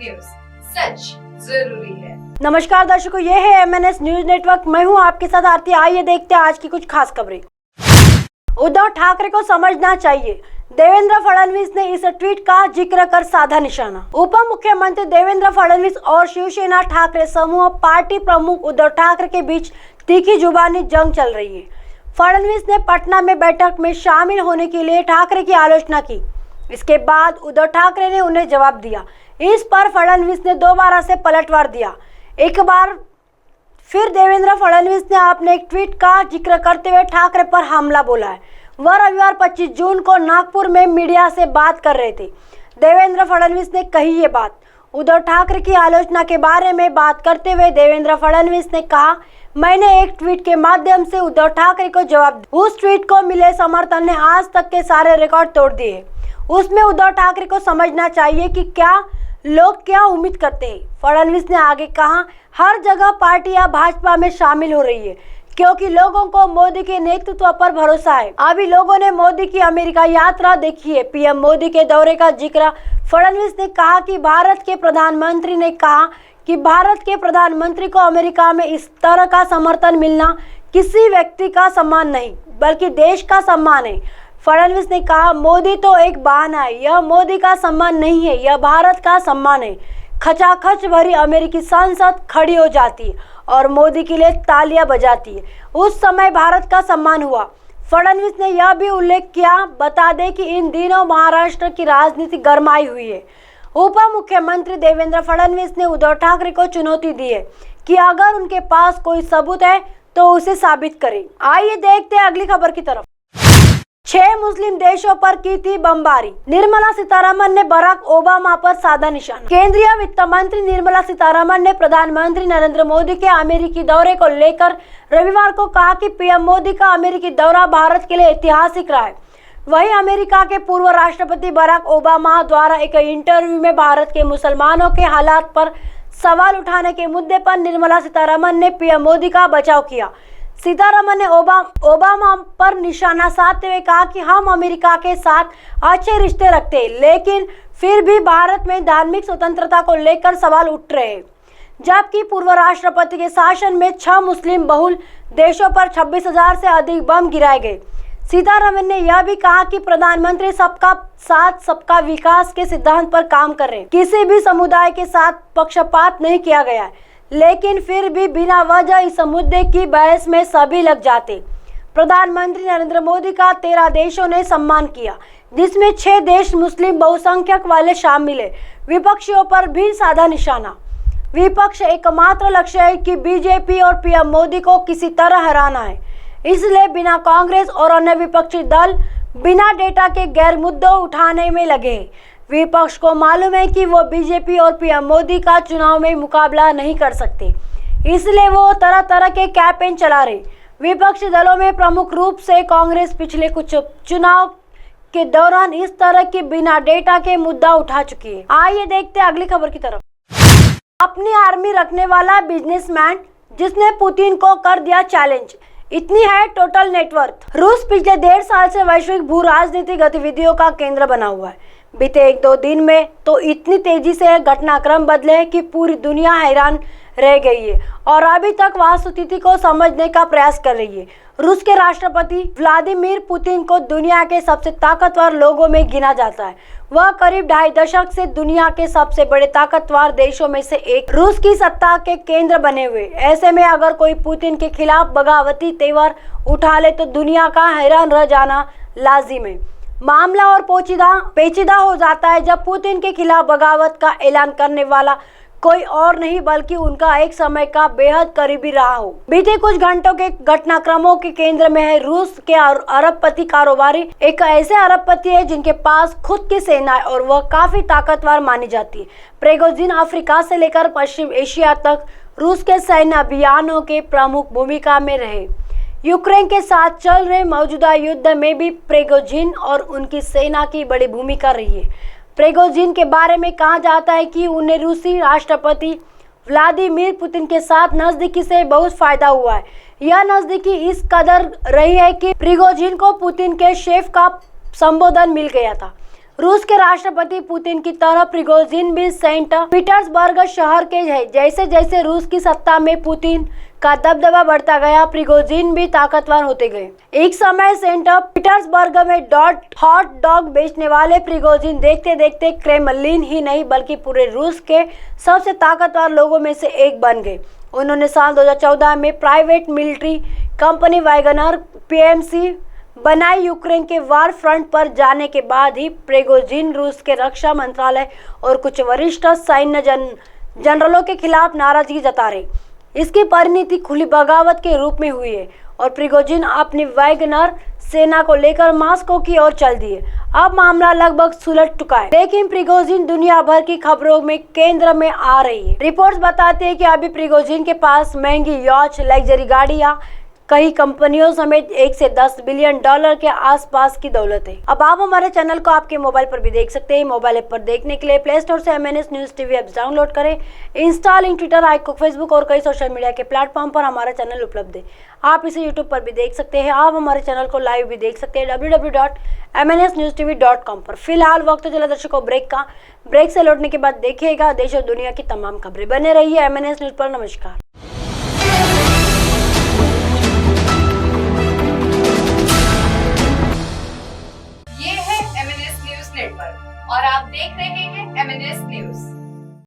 News, सच जरूरी है। नमस्कार दर्शकों, ये है MNS न्यूज नेटवर्क। मैं हूं आपके साथ आरती। आइए देखते हैं आज की कुछ खास खबरें। उद्धव ठाकरे को समझना चाहिए, देवेंद्र फडणवीस ने इस ट्वीट का जिक्र कर साधा निशाना। उप मुख्यमंत्री देवेंद्र फडणवीस और शिवसेना ठाकरे समूह पार्टी प्रमुख उद्धव ठाकरे के बीच तीखी जुबानी जंग चल रही है। फडणवीस ने पटना में बैठक में शामिल होने के लिए ठाकरे की आलोचना की। इसके बाद उद्धव ठाकरे ने उन्हें जवाब दिया। इस पर फडणवीस ने दोबारा से पलटवार दिया। एक बार फिर देवेंद्र फडणवीस ने अपने एक ट्वीट का जिक्र करते हुए ठाकरे पर हमला बोला है। वह रविवार 25 जून को नागपुर में मीडिया से बात कर रहे थे। देवेंद्र फडणवीस ने कही ये बात। उद्धव ठाकरे की आलोचना के बारे में बात करते हुए देवेंद्र फडणवीस ने कहा, मैंने एक ट्वीट के माध्यम से उद्धव ठाकरे को जवाब दिया। उस ट्वीट को मिले समर्थन ने आज तक के सारे रिकॉर्ड तोड़ दिए। उसमें उद्धव ठाकरे को समझना चाहिए कि लोग क्या उम्मीद करते हैं। फडणवीस ने आगे कहा, हर जगह पार्टियां भाजपा में शामिल हो रही है क्योंकि लोगों को मोदी के नेतृत्व पर भरोसा है। अभी लोगों ने मोदी की अमेरिका यात्रा देखी है। पीएम मोदी के दौरे का जिक्र फडणवीस ने कहा कि भारत के प्रधानमंत्री ने कहा कि भारत के प्रधानमंत्री को अमेरिका में इस तरह का समर्थन मिलना किसी व्यक्ति का सम्मान नहीं बल्कि देश का सम्मान है। फडणवीस ने कहा, मोदी तो एक बहाना है, यह मोदी का सम्मान नहीं है, यह भारत का सम्मान है। खचाखच भरी अमेरिकी संसद खड़ी हो जाती है और मोदी के लिए तालियां बजाती है। उस समय भारत का सम्मान हुआ। फडणवीस ने यह भी उल्लेख किया, बता दें कि इन दिनों महाराष्ट्र की राजनीति गरमाई हुई है। उप मुख्यमंत्री देवेंद्र फडणवीस ने उद्धव ठाकरे को चुनौती दी है कि अगर उनके पास कोई सबूत है तो उसे साबित करें। आइए देखते हैं अगली खबर की तरफ। 6 मुस्लिम देशों पर की थी बमबारी, निर्मला सीतारमण ने बराक ओबामा पर साधा निशाना। केंद्रीय वित्त मंत्री निर्मला सीतारमण ने प्रधानमंत्री नरेंद्र मोदी के अमेरिकी दौरे को लेकर रविवार को कहा कि पीएम मोदी का अमेरिकी दौरा भारत के लिए ऐतिहासिक रहा है। वहीं अमेरिका के पूर्व राष्ट्रपति बराक ओबामा द्वारा एक इंटरव्यू में भारत के मुसलमानों के हालात पर सवाल उठाने के मुद्दे पर निर्मला सीतारमण ने पीएम मोदी का बचाव किया। सीतारमण ने ओबामा पर निशाना साधते हुए कहा कि हम अमेरिका के साथ अच्छे रिश्ते रखते हैं, लेकिन फिर भी भारत में धार्मिक स्वतंत्रता को लेकर सवाल उठ रहे हैं। जबकि पूर्व राष्ट्रपति के शासन में 6 मुस्लिम बहुल देशों पर 26,000 से अधिक बम गिराए गए। सीतारमण ने यह भी कहा कि प्रधानमंत्री सबका साथ सबका विकास के सिद्धांत पर काम कर रहे हैं। किसी भी समुदाय के साथ पक्षपात नहीं किया गया है, लेकिन फिर भी बिना वजह इस मुद्दे की बहस में सभी लग जाते। प्रधानमंत्री नरेंद्र मोदी का 13 देशों ने सम्मान किया, जिसमें 6 देश मुस्लिम बहुसंख्यक वाले शामिल है। विपक्षियों पर भी साधा निशाना। विपक्ष एकमात्र लक्ष्य है कि बीजेपी और पीएम मोदी को किसी तरह हराना है, इसलिए बिना कांग्रेस और अन्य विपक्षी दल बिना डेटा के गैर मुद्दों उठाने में लगे हैं। विपक्ष को मालूम है कि वो बीजेपी और पीएम मोदी का चुनाव में मुकाबला नहीं कर सकते, इसलिए वो तरह तरह के कैंपेन चला रहे। विपक्षी दलों में प्रमुख रूप से कांग्रेस पिछले कुछ चुनाव के दौरान इस तरह की बिना डेटा के मुद्दा उठा चुकी है। आइए देखते हैं अगली खबर की तरफ। अपनी आर्मी रखने वाला बिजनेसमैन जिसने पुतिन को कर दिया चैलेंज, इतनी है टोटल नेटवर्थ। रूस पिछले 1.5 साल से वैश्विक भू राजनीतिक गतिविधियों का केंद्र बना हुआ है। बीते 1-2 दिन में तो इतनी तेजी से घटनाक्रम बदले हैं कि पूरी दुनिया हैरान रह गई है और अभी तक वास्तुस्थिति को समझने का प्रयास कर रही है। रूस के राष्ट्रपति व्लादिमीर पुतिन को दुनिया के सबसे ताकतवर लोगों में गिना जाता है। वह करीब 2.5 दशक से दुनिया के सबसे बड़े ताकतवर देशों में से एक, रूस की सत्ता के केंद्र बने हुए। ऐसे में अगर कोई पुतिन के खिलाफ बगावती तेवर उठा ले तो दुनिया का हैरान रह जाना लाजिम है। मामला और पेचीदा हो जाता है जब पुतिन के खिलाफ बगावत का ऐलान करने वाला कोई और नहीं बल्कि उनका एक समय का बेहद करीबी रहा हो। बीते कुछ घंटों के घटनाक्रमों के केंद्र में है रूस के अरबपति कारोबारी। एक ऐसे अरबपति है जिनके पास खुद की सेना है और वह काफी ताकतवर मानी जाती है। प्रिगोजिन अफ्रीका से लेकर पश्चिम एशिया तक रूस के सैन्य अभियानों के प्रमुख भूमिका में रहे। यूक्रेन के साथ चल रहे मौजूदा युद्ध में भी प्रिगोजिन और उनकी सेना की बड़ी भूमिका रही है। प्रिगोजिन के बारे में कहा जाता है कि उन्हें रूसी राष्ट्रपति व्लादिमीर पुतिन के साथ नजदीकी से बहुत फायदा हुआ है। यह नजदीकी इस कदर रही है कि प्रिगोजिन को पुतिन के शेफ का संबोधन मिल गया था। रूस के राष्ट्रपति पुतिन की तरह प्रिगोजिन भी सेंट पीटर्सबर्ग शहर के है। जैसे जैसे रूस की सत्ता में पुतिन का दबदबा बढ़ता गया, प्रिगोजिन भी ताकतवर होते गए। एक समय सेंट पीटर्सबर्ग में हॉट डॉग बेचने वाले प्रिगोजिन देखते देखते क्रेमलिन ही नहीं बल्कि पूरे रूस के सबसे ताकतवर लोगों में से एक बन गए। उन्होंने साल 2014 में private military company Wagner PMC बनाई। यूक्रेन के वार फ्रंट पर जाने के बाद ही प्रिगोजिन रूस के रक्षा मंत्रालय और कुछ वरिष्ठ सैन्य जनरलों के खिलाफ नाराजगी जता रहे। इसकी परिणति खुली बगावत के रूप में हुई है और प्रिगोजिन अपनी वैगनर सेना को लेकर मॉस्को की ओर चल दिए। अब मामला लगभग सुलझ चुका है, लेकिन प्रिगोजिन दुनिया भर की खबरों में केंद्र में आ रही है। रिपोर्ट्स बताते हैं कि अभी प्रिगोजिन के पास महंगी यॉच, लग्जरी गाड़ियां, कई कंपनियों समेत 1 से 10 बिलियन डॉलर के आसपास की दौलत है। अब आप हमारे चैनल को आपके मोबाइल पर भी देख सकते हैं। मोबाइल ऐप पर देखने के लिए प्ले स्टोर से MNS news TV app download करें। इंस्टा, लिंक, ट्विटर, आइकॉक, फेसबुक और कई सोशल मीडिया के प्लेटफॉर्म पर हमारा चैनल उपलब्ध है। आप इसे यूट्यूब पर भी देख सकते हैं। आप हमारे चैनल को लाइव भी देख सकते हैं www.mnsnewstv.com पर। फिलहाल वक्त चला दर्शकों ब्रेक का। ब्रेक से लौटने के बाद देखिएगा देश और दुनिया की तमाम खबरें। बने रहिए MNS न्यूज पर। नमस्कार।